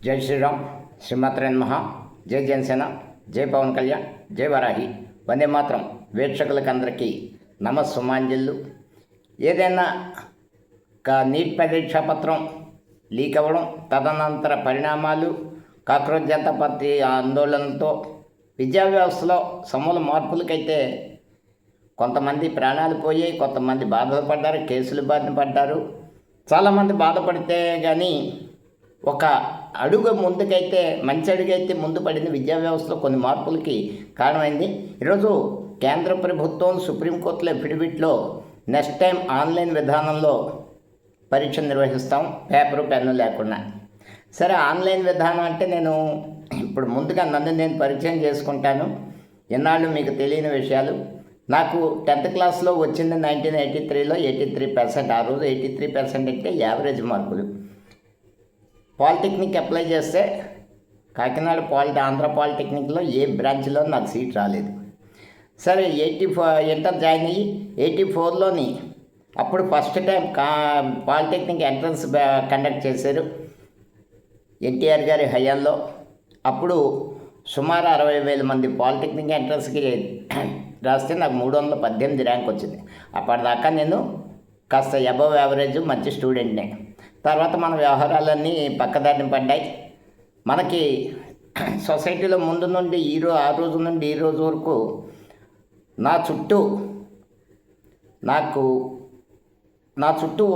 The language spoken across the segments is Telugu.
జై శ్రీరామ్, శ్రీమాత్రే నమః. జై జనసేన, జై పవన్ కళ్యాణ్, జై వరాహి. వందే మాత్రం. వీక్షకులకందరికీ నమస్సుమాంజల్లు. ఏదైనా నీట్ పరీక్షా పత్రం లీక్ అవ్వడం, తదనంతర పరిణామాలు, కాక్రోచ్ జనతా పార్టీ ఆందోళనతో విద్యా వ్యవస్థలో సమూల మార్పులకైతే కొంతమంది ప్రాణాలు పోయాయి, కొంతమంది బాధలు పడ్డారు, కేసులు బారిన పడ్డారు. చాలామంది బాధపడితే కానీ ఒక అడుగు ముందుకైతే, మంచి అడుగైతే ముందు పడింది. విద్యా వ్యవస్థలో కొన్ని మార్పులకి కారణమైంది. ఈరోజు కేంద్ర ప్రభుత్వం సుప్రీంకోర్టులో ఎఫిడవిట్లో నెక్స్ట్ టైం ఆన్లైన్ విధానంలో పరీక్ష నిర్వహిస్తాం, పేపరు పెన్ను లేకుండా. సరే, ఆన్లైన్ విధానం అంటే నేను ఇప్పుడు ముందుగా నన్ను నేను పరిచయం చేసుకుంటాను. ఎన్నాళ్ళు మీకు తెలియని విషయాలు. నాకు 10th క్లాస్లో వచ్చింది 1983లో 83%. ఆ రోజు 83% అంటే యావరేజ్ మార్కులు. పాలిటెక్నిక్ అప్లై చేస్తే కాకినాడ ఆంధ్ర పాలిటెక్నిక్లో ఏ బ్రాంచ్లో నాకు సీట్ రాలేదు. సరే, 84 ఇంటర్ జాయిన్ అయ్యి 84లోని అప్పుడు first time polytechnic entrance conduct చేశారు ఎన్టీఆర్ గారి హయాంలో. అప్పుడు సుమారు 60,000 మంది పాలిటెక్నిక్ ఎంట్రన్స్కి రాస్తే నాకు 318 ర్యాంక్ వచ్చింది. అప్పటిదాకా నేను కాస్త అబవ్ యావరేజ్ మంచి స్టూడెంట్నే. తర్వాత మన వ్యవహారాలన్నీ పక్కదారిని పడ్డాయి. మనకి సొసైటీలో ముందు నుండి ఆ రోజు నుండి ఈ రోజు వరకు నా చుట్టూ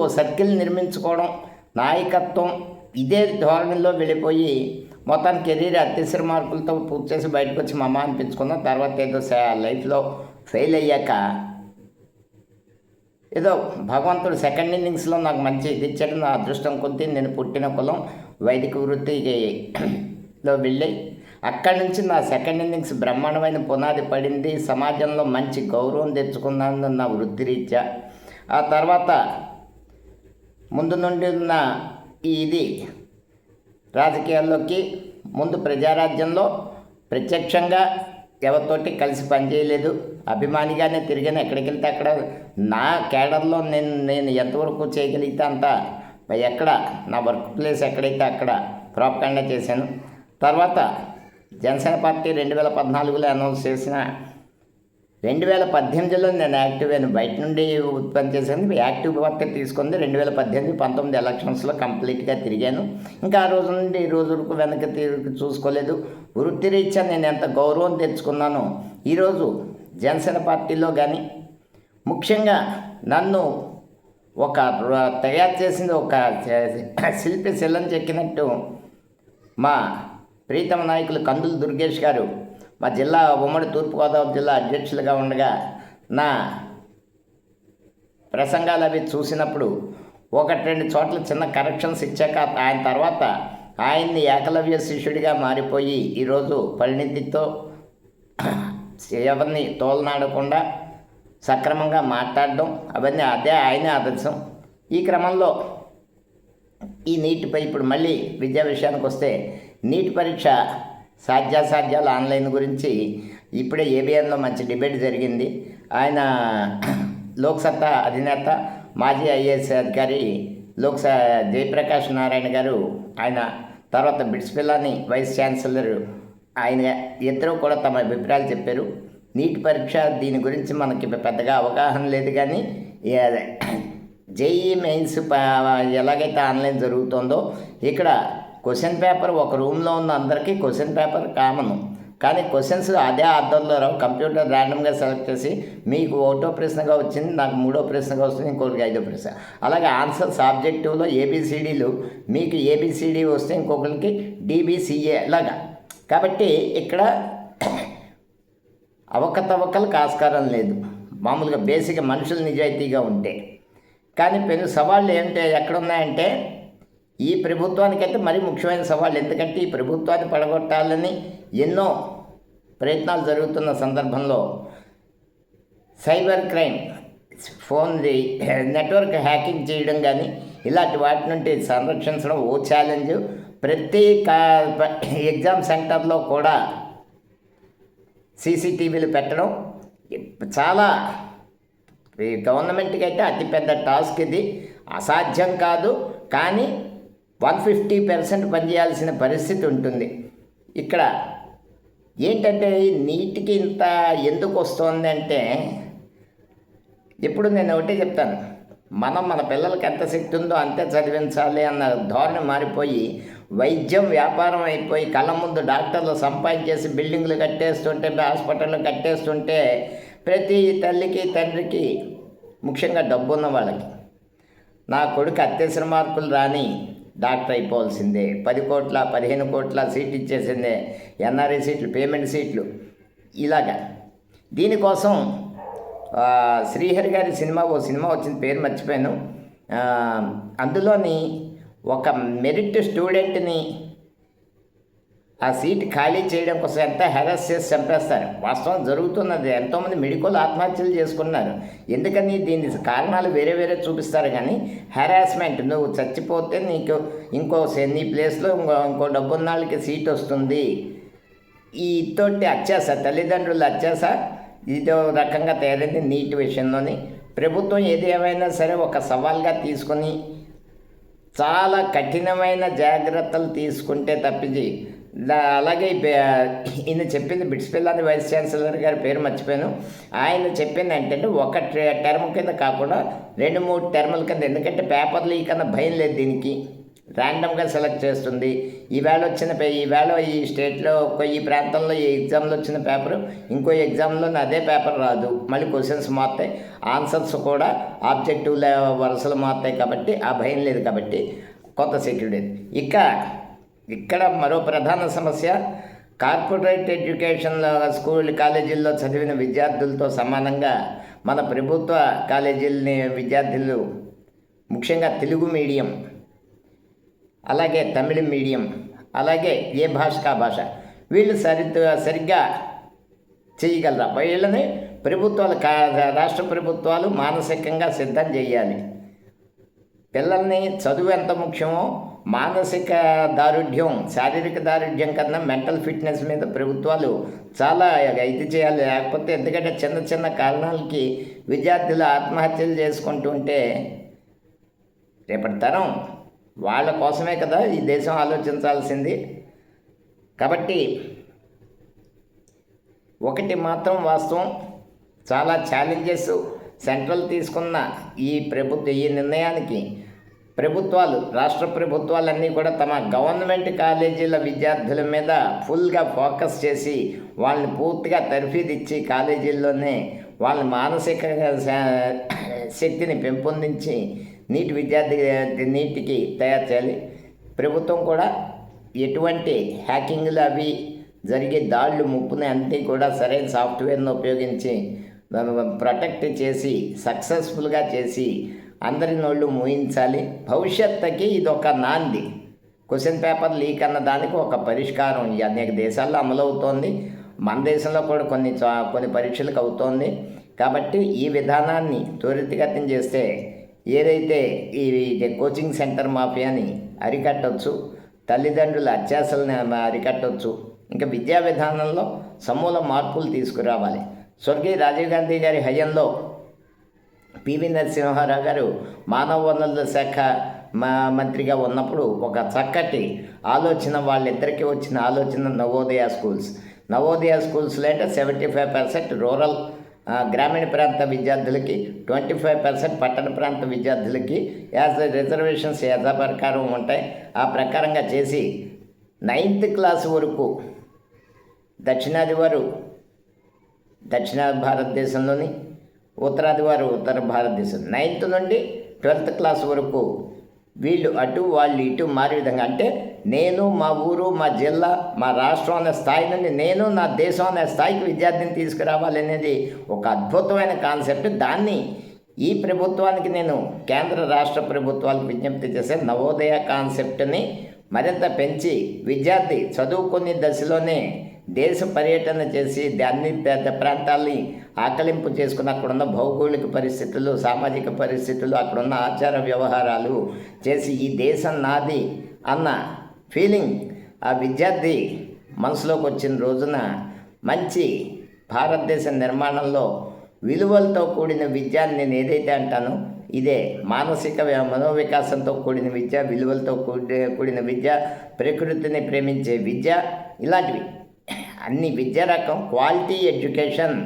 ఓ సర్కిల్ నిర్మించుకోవడం, నాయకత్వం ఇదే ధోరణిలో వెళ్ళిపోయి మొత్తానికి కెరీర్ అత్యవసర మార్కులతో పూర్తి చేసి బయటకు వచ్చి మా అమ్మ అనిపించుకున్నాం. తర్వాత ఏదో లైఫ్లో ఫెయిల్ అయ్యాక ఏదో భగవంతుడు సెకండ్ ఇన్నింగ్స్లో నాకు మంచి ఇది ఇచ్చాడు. నా అదృష్టం కొద్దీ నేను పుట్టిన కులం వైదిక వృత్తిలో వెళ్ళి అక్కడి నుంచి నా సెకండ్ ఇన్నింగ్స్ బ్రహ్మాండమైన పునాది పడింది. సమాజంలో మంచి గౌరవం తెచ్చుకున్నాను నా వృత్తిరీత్యా. ఆ తర్వాత ముందు నుండి ఉన్న ఇది రాజకీయాల్లోకి ముందు ప్రజారాజ్యంలో ప్రత్యక్షంగా ఎవరితోటి కలిసి పనిచేయలేదు. అభిమానిగానే తిరిగాను. ఎక్కడికి వెళ్తే అక్కడ నా కేడర్లో నేను ఎంతవరకు చేయగలిగితే అంత ఎక్కడ నా వర్క్ ప్లేస్ ఎక్కడైతే అక్కడ ప్రాపకాండా చేశాను. తర్వాత జనసేన పార్టీ 2014లో అనౌన్స్ చేసిన 2018లో నేను యాక్టివ్ అయిన బయట నుండి ఉత్పత్తి చేశాను. యాక్టివ్ పార్టీ తీసుకుంది 2018-19 ఎలక్షన్స్లో కంప్లీట్గా తిరిగాను. ఇంకా ఆ రోజు నుండి ఈ రోజు వరకు వెనక్కి తిరిగి చూసుకోలేదు. వృత్తిరీత్యా నేను ఎంత గౌరవం తెచ్చుకున్నానో ఈరోజు జనసేన పార్టీలో కానీ, ముఖ్యంగా నన్ను ఒక తయారు చేసింది ఒక శిల్పి శిలం చెక్కినట్టు మా ప్రీతమ నాయకులు కందులు దుర్గేష్ గారు మా జిల్లా ఉమ్మడి తూర్పుగోదావరి జిల్లా అధ్యక్షులుగా ఉండగా నా ప్రసంగాలు అవి చూసినప్పుడు 1-2 చోట్ల చిన్న కరెక్షన్స్ ఇచ్చాక ఆయన తర్వాత ఆయన్ని ఏకలవ్య శిష్యుడిగా మారిపోయి ఈరోజు పరిణితితో ఎవరిని తోలనాడకుండా సక్రమంగా మాట్లాడడం అవన్నీ అదే ఆయనే ఆదర్శం. ఈ క్రమంలో ఈ నీటిపై ఇప్పుడు మళ్ళీ విద్యా విషయానికి వస్తే నీట్ పరీక్ష సాధ్యాసాధ్యాలు ఆన్లైన్ గురించి ఇప్పుడే ఏబిఎన్లో మంచి డిబేట్ జరిగింది. ఆయన లోక్సత్తా అధినేత మాజీ ఐఏఎస్ అధికారి జయప్రకాష్ నారాయణ గారు, ఆయన తర్వాత బిట్స్ పిల్లాని వైస్ ఛాన్సలర్, ఆయన ఇద్దరు కూడా తమ అభిప్రాయాలు చెప్పారు. నీట్ పరీక్ష దీని గురించి మనకి పెద్దగా అవగాహన లేదు, కానీ జేఈఈ మెయిన్స్ ఎలాగైతే ఆన్లైన్ జరుగుతుందో ఇక్కడ క్వశ్చన్ పేపర్ ఒక రూమ్లో ఉన్న అందరికీ క్వశ్చన్ పేపర్ కామను, కానీ క్వశ్చన్స్ అదే ఆర్డర్లో రావు. కంప్యూటర్ ర్యాండమ్గా సెలెక్ట్ చేసి మీకు 1వ ప్రశ్నగా వచ్చింది, నాకు 3వ ప్రశ్నగా వస్తుంది, ఇంకొకరికి 5వ ప్రశ్న. అలాగే ఆన్సర్స్ ఆబ్జెక్టివ్లో ఏబిసిడీలు, మీకు ఏబిసిడి వస్తే ఇంకొకరికి డిబిసిఏ లాగా. కాబట్టి ఇక్కడ అవకతవకలకు ఆస్కారం లేదు, మామూలుగా బేసిక్గా మనుషులు నిజాయితీగా ఉంటే. కానీ పెను సవాళ్ళు ఏమిటి ఎక్కడున్నాయంటే ఈ ప్రభుత్వానికైతే మరీ ముఖ్యమైన సవాళ్ళు. ఎందుకంటే ఈ ప్రభుత్వాన్ని పడగొట్టాలని ఎన్నో ప్రయత్నాలు జరుగుతున్న సందర్భంలో సైబర్ క్రైమ్, నెట్వర్క్ హ్యాకింగ్ చేయడం కానీ ఇలాంటి వాటి నుండి సంరక్షించడం ఓ ఛాలెంజ్. ప్రతి ఎగ్జామ్ సెంటర్లో కూడా సీసీటీవీలు పెట్టడం చాలా గవర్నమెంట్కి అయితే అతిపెద్ద టాస్క్. ఇది అసాధ్యం కాదు, కానీ 150% పనిచేయాల్సిన పరిస్థితి ఉంటుంది. ఇక్కడ ఏంటంటే ఈ నీటికి ఇంత ఎందుకు వస్తుంది అంటే, ఇప్పుడు నేను ఒకటే చెప్తాను, మన పిల్లలకి ఎంత శక్తి ఉందో అంతే చదివించాలి అన్న ధోరణి మారిపోయి వైద్యం వ్యాపారం అయిపోయి కళ్ళ ముందు డాక్టర్లు సంపాదించేసి బిల్డింగ్లు కట్టేస్తుంటే, హాస్పిటళ్ళు కట్టేస్తుంటే ప్రతి తల్లికి తండ్రికి, ముఖ్యంగా డబ్బు ఉన్న వాళ్ళకి, నా కొడుకు అత్యవసర మార్కులు రాని డాక్టర్ అయిపోవాల్సిందే, 10 కోట్ల 15 కోట్ల సీట్ ఇచ్చేసిందే, ఎన్ఆర్ఐ సీట్లు, పేమెంట్ సీట్లు, ఇలాగా. దీనికోసం శ్రీహరి గారి ఓ సినిమా వచ్చింది, పేరు మర్చిపోయాను. అందులోని ఒక మెరిట్ స్టూడెంట్ని ఆ సీట్ ఖాళీ చేయడం కోసం ఎంత హెరాస్ చేసి చంపేస్తారు. వాస్తవం జరుగుతున్నది. ఎంతోమంది మెడికల్ ఆత్మహత్యలు చేసుకున్నారు. ఎందుకని దీని కారణాలు వేరే వేరే చూపిస్తారు, కానీ హెరాస్మెంట్, నువ్వు చచ్చిపోతే నీకు నీ ప్లేస్లో ఇంకో డబ్బున్న వాళ్ళకి సీట్ వస్తుంది, ఈ తోటి అత్యాస, తల్లిదండ్రుల అత్యాస ఇదో రకంగా తయారైంది నీటి విషయంలోని. ప్రభుత్వం ఏది ఏమైనా సరే ఒక సవాల్గా తీసుకొని చాలా కఠినమైన జాగ్రత్తలు తీసుకుంటే తప్పించి, అలాగే ఈయన చెప్పింది, బిట్స్ పిల్లని వైస్ ఛాన్సలర్ గారి పేరు మర్చిపోయాను, ఆయన చెప్పింది ఏంటంటే ఒక టర్మ్ కింద కాకుండా 2-3 టర్ముల కింద, ఎందుకంటే పేపర్ లీక్ అన్న భయం లేదు దీనికి, ర్యాండమ్గా సెలెక్ట్ చేస్తుంది. ఈవేళ ఈ స్టేట్లో ఈ ప్రాంతంలో ఈ ఎగ్జామ్లో వచ్చిన పేపరు ఇంకో ఎగ్జామ్లో అదే పేపర్ రాదు, మళ్ళీ క్వశ్చన్స్ మారుతాయి, ఆన్సర్స్ కూడా ఆబ్జెక్టివ్ వరుసలు మారుతాయి, కాబట్టి ఆ భయం లేదు, కాబట్టి కొంత సెక్యూరిటీ. ఇక్కడ మరో ప్రధాన సమస్య, కార్పొరేట్ ఎడ్యుకేషన్లో కాలేజీల్లో చదివిన విద్యార్థులతో సమానంగా మన ప్రభుత్వ కాలేజీలని విద్యార్థులు, ముఖ్యంగా తెలుగు మీడియం, అలాగే తమిళ మీడియం, అలాగే ఏ భాషకా భాష, వీళ్ళు సరిగ్గా చేయగలరా? వీళ్ళని రాష్ట్ర ప్రభుత్వాలు మానసికంగా సిద్ధం చేయాలి. పిల్లల్ని చదువు ఎంత ముఖ్యమో మానసిక దారుఢ్యం, శారీరక దారుఢ్యం కన్నా మెంటల్ ఫిట్నెస్ మీద ప్రభుత్వాలు చాలా ఇది చేయాలి. లేకపోతే ఎందుకంటే చిన్న చిన్న కారణాలకి విద్యార్థులు ఆత్మహత్యలు చేసుకుంటుంటే రేపటి తరం వాళ్ళ కోసమే కదా ఈ దేశం ఆలోచించాల్సింది. కాబట్టి ఒకటి మాత్రం వాస్తవం, చాలా ఛాలెంజెస్ సెంట్రల్ తీసుకున్న ఈ నిర్ణయానికి రాష్ట్ర ప్రభుత్వాలన్నీ కూడా తమ గవర్నమెంట్ కాలేజీల విద్యార్థుల మీద ఫుల్గా ఫోకస్ చేసి వాళ్ళని పూర్తిగా తర్ఫీదిచ్చి కాలేజీల్లోనే వాళ్ళ మానసిక శక్తిని పెంపొందించి నీటికి తయారు చేయాలి. ప్రభుత్వం కూడా ఎటువంటి హ్యాకింగ్లు అవి జరిగే దాడులు ముప్పుని అన్నీ కూడా సరైన సాఫ్ట్వేర్ను ఉపయోగించి ప్రొటెక్ట్ చేసి సక్సెస్ఫుల్గా చేసి అందరి నోళ్ళు మూయించాలి. భవిష్యత్తుకి ఇది ఒక నాంది. క్వశ్చన్ పేపర్ లీక్ అన్న దానికి ఒక పరిష్కారం అనేక దేశాల్లో అమలవుతోంది, మన దేశంలో కూడా కొన్ని పరీక్షలకు అవుతోంది. కాబట్టి ఈ విధానాన్ని త్వరితగతిన చేస్తే ఏదైతే ఈ కోచింగ్ సెంటర్ మాఫియాని అరికట్టవచ్చు, తల్లిదండ్రుల అత్యాశలను అరికట్టవచ్చు, ఇంకా విద్యా విధానంలో సమూల మార్పులు తీసుకురావాలి. స్వర్గీయ రాజీవ్ గాంధీ గారి హయాంలో పివి నరసింహారావు గారు మానవ వనరుల శాఖ మంత్రిగా ఉన్నప్పుడు ఒక చక్కటి ఆలోచన, వాళ్ళిద్దరికీ వచ్చిన ఆలోచన నవోదయ స్కూల్స్లో అంటే 75% రూరల్ గ్రామీణ ప్రాంత విద్యార్థులకి, 25% పట్టణ ప్రాంత విద్యార్థులకి రిజర్వేషన్స్ ప్రకారం ఉంటాయి. ఆ ప్రకారంగా చేసి 9th క్లాస్ వరకు దక్షిణాది వారు దక్షిణ భారతదేశంలోని, ఉత్తరాది వారు ఉత్తర భారతదేశం, 9th నుండి 12th క్లాస్ వరకు వీళ్ళు అటు వాళ్ళు ఇటు మారే విధంగా, అంటే నేను మా ఊరు, మా జిల్లా, మా రాష్ట్రం అనే స్థాయి నుండి నేను నా దేశం అనే స్థాయికి విద్యార్థిని తీసుకురావాలి అనేది ఒక అద్భుతమైన కాన్సెప్ట్. దాన్ని ఈ ప్రభుత్వానికి నేను కేంద్ర రాష్ట్ర ప్రభుత్వాలకు విజ్ఞప్తి చేసే నవోదయ కాన్సెప్ట్ని మరింత పెంచి విద్యార్థి చదువుకునే దశలోనే దేశ పర్యటన చేసి అన్ని పెద్ద ప్రాంతాల్ని ఆకలింపు చేసుకుని అక్కడున్న భౌగోళిక పరిస్థితులు, సామాజిక పరిస్థితులు, అక్కడున్న ఆచార వ్యవహారాలు చేసి ఈ దేశం నాది అన్న ఫీలింగ్ ఆ విద్యార్థి మనసులోకి వచ్చిన రోజున మంచి భారతదేశ నిర్మాణంలో విలువలతో కూడిన విద్యాన్ని నేను ఏదైతే అంటానో ఇదే మానసిక మనోవికాసంతో కూడిన విద్య, విలువలతో కూడిన విద్య, ప్రకృతిని ప్రేమించే విద్య, ఇలాంటివి అన్ని విద్య రకం క్వాలిటీ ఎడ్యుకేషన్.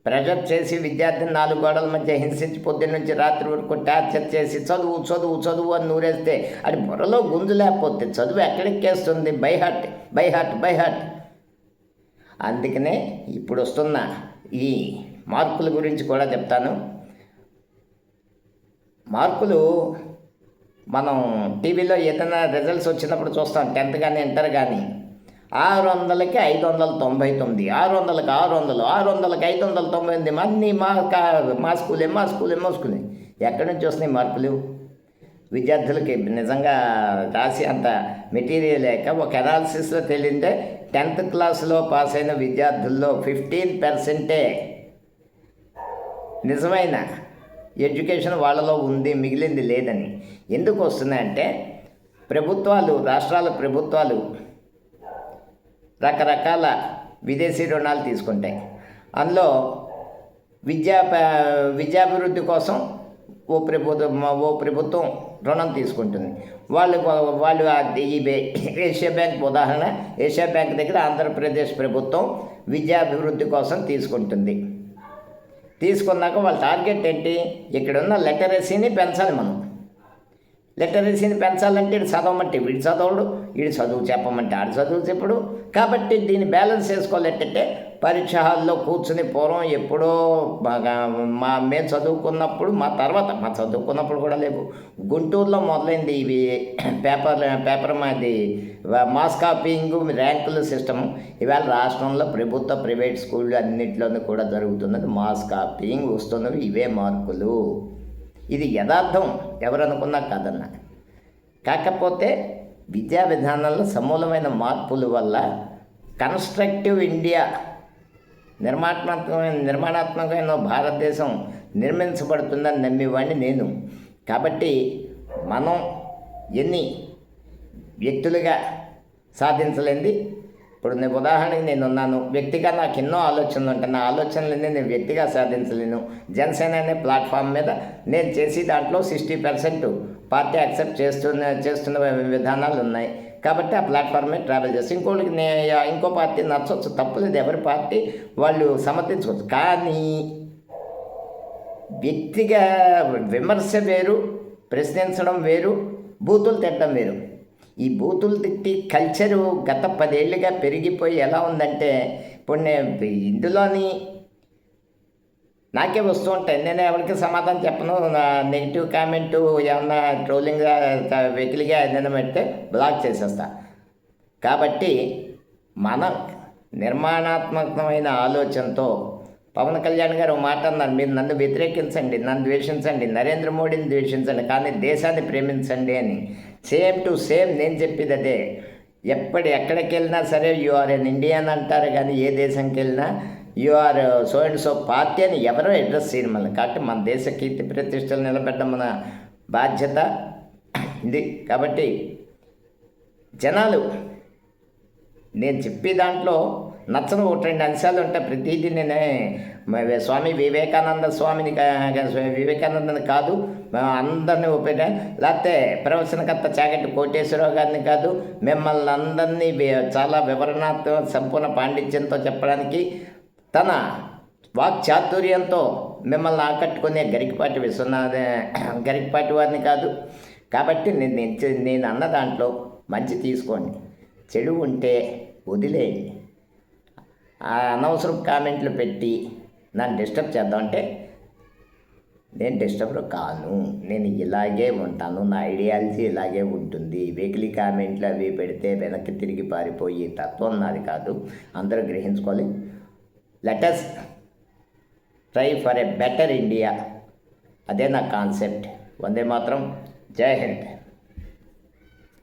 ప్రెజర్ చేసి విద్యార్థిని 4 గోడల మధ్య హింసించి పొద్దున్న నుంచి రాత్రి వరకు టార్చర్ చేసి చదువు చదువు చదువు అని నూరేస్తే అది బుర్రలో గుంజు లేకపోతే చదువు ఎక్కడెక్కేస్తుంది? By heart by heart by heart. అందుకనే ఇప్పుడు వస్తున్న ఈ మార్కుల గురించి కూడా చెప్తాను. మార్కులు మనం టీవీలో ఏదైనా రిజల్ట్స్ వచ్చినప్పుడు చూస్తాం, 10th కానీ ఇంటర్ కానీ. 600కి 599, 600కి 600, 600కి 599, అన్నీ మా స్కూలే. ఎక్కడి నుంచి వస్తున్నాయి మార్కులు? విద్యార్థులకి నిజంగా రాసి అంత మెటీరియల్ లేక ఒక అనాలిసిస్లో తెలియందే 10th క్లాస్లో పాస్ అయిన విద్యార్థుల్లో 15% నిజమైన ఎడ్యుకేషన్ వాళ్ళలో ఉంది, మిగిలింది లేదని. ఎందుకు వస్తున్నాయంటే రాష్ట్రాల ప్రభుత్వాలు రకరకాల విదేశీ రుణాలు తీసుకుంటాయి. అందులో విద్యాభివృద్ధి కోసం ఓ ప్రభుత్వం రుణం తీసుకుంటుంది. వాళ్ళు ఏషియా బ్యాంక్ ఉదాహరణ. ఏషియా బ్యాంక్ దగ్గర ఆంధ్రప్రదేశ్ ప్రభుత్వం విద్యాభివృద్ధి కోసం తీసుకుంటుంది. తీసుకున్నాక వాళ్ళ టార్గెట్ ఏంటి? ఇక్కడున్న లిటరసీని పెంచాలి. మనం లిటరసీని పెంచాలంటే ఇటు చదవమంటే వీడు చదవడు, వీడు చదువు చెప్పమంటే ఆడు చదువు చెప్పుడు. కాబట్టి దీన్ని బ్యాలెన్స్ చేసుకోవాలంటే పరీక్ష హాల్లో కూర్చుని పూర్వం ఎప్పుడో మేము చదువుకున్నప్పుడు మా చదువుకున్నప్పుడు కూడా లేవు. గుంటూరులో మొదలైంది ఇవి పేపర్ మాది మాస్ కాపీయింగ్, ర్యాంకుల సిస్టము. ఇవాళ రాష్ట్రంలో ప్రభుత్వ ప్రైవేట్ స్కూళ్ళు అన్నింటిలోనూ కూడా జరుగుతున్నది మాస్ కాపీయింగ్. వస్తున్నవి ఇవే మార్కులు. ఇది యథార్థం, ఎవరనుకున్నా కాదన్నా. కాకపోతే విద్యా విధానంలో సమూలమైన మార్పుల వల్ల కన్స్ట్రక్టివ్ ఇండియా, నిర్మాణాత్మకమైన భారతదేశం నిర్మించబడుతుందని నమ్మేవాడిని నేను. కాబట్టి మనం ఎన్ని వ్యక్తులుగా సాధించలేంది. ఇప్పుడు ఉదాహరణకి నేనున్నాను, వ్యక్తిగా నాకు ఎన్నో ఆలోచనలు ఉంటాయి. నా ఆలోచనలన్నీ నేను వ్యక్తిగా సాధించలేను. జనసేన అనే ప్లాట్ఫామ్ మీద నేను చేసి దాంట్లో 60% పార్టీ యాక్సెప్ట్ చేస్తున్న విధానాలు ఉన్నాయి. కాబట్టి ఆ ప్లాట్ఫామ్ మీద ట్రావెల్ చేస్తాను. ఇంకో పార్టీ నచ్చవచ్చు, తప్పులేదు. ఎవరి పార్టీ వాళ్ళు సమర్థించవచ్చు. కానీ వ్యక్తిగా విమర్శ వేరు, ప్రశ్నించడం వేరు, బూతులు తిట్టడం వేరు. ఈ బూతులు తిట్టి కల్చరు గత 10 ఏళ్ళుగా పెరిగిపోయి ఎలా ఉందంటే, ఇప్పుడు నేను ఇందులోని నాకే వస్తూ ఉంటాయి. నేను ఎవరికి సమాధానం చెప్పను. నెగిటివ్ కామెంటు ఏమన్నా ట్రోలింగ్గా వెకిలిగా ఏదైనా పెడితే బ్లాక్ చేసేస్తా. కాబట్టి మన నిర్మాణాత్మకమైన ఆలోచనతో పవన్ కళ్యాణ్ గారు మాట అన్నారు, మీరు నన్ను వ్యతిరేకించండి, నన్ను ద్వేషించండి, నరేంద్ర మోడీని ద్వేషించండి, కానీ దేశాన్ని ప్రేమించండి అని. సేమ్ టు సేమ్ నేను చెప్పేది అదే. ఎక్కడికి వెళ్ళినా సరే యు ఆర్ ఎన్ ఇండియన్ అంటారు, కానీ ఏ దేశంకి వెళ్ళినా you are so and so party అని ఎవరో అడ్రస్ చేయడం వల్ల. కాబట్టి మన దేశ కీర్తి ప్రతిష్టలు నిలబెట్టడం మన బాధ్యత ఇది. కాబట్టి జనాలు నేను చెప్పే దాంట్లో నచ్చని 1-2 అంశాలు ఉంటాయి. ప్రతిదీ నేనే స్వామి వివేకానందని కాదు, అందరినీ ఒప్పినా, లేకపోతే ప్రవచనకర్త చాగంటి కోటేశ్వరరావు గారిని కాదు, మిమ్మల్ని అందరినీ చాలా వివరణాత్మక సంపూర్ణ పాండిత్యంతో చెప్పడానికి, తన వాక్చాతుర్యంతో మిమ్మల్ని ఆకట్టుకునే గరికపాటి వారిని కాదు. కాబట్టి నేను అన్న దాంట్లో మంచి తీసుకోండి, చెడు ఉంటే వదిలేయండి. అనవసరం కామెంట్లు పెట్టి నన్ను డిస్టర్బ్ చేద్దామంటే నేను డిస్టర్బ్ కాను. నేను ఇలాగే ఉంటాను, నా ఐడియాలజీ ఇలాగే ఉంటుంది. వెకిలి కామెంట్లు అవి పెడితే వెనక్కి తిరిగి పారిపోయి తత్వం నాది కాదు. అందరూ గ్రహించుకోవాలి. Let us try for a better India. అదే నా కాన్సెప్ట్. వందే మాత్రం. జై హింద్.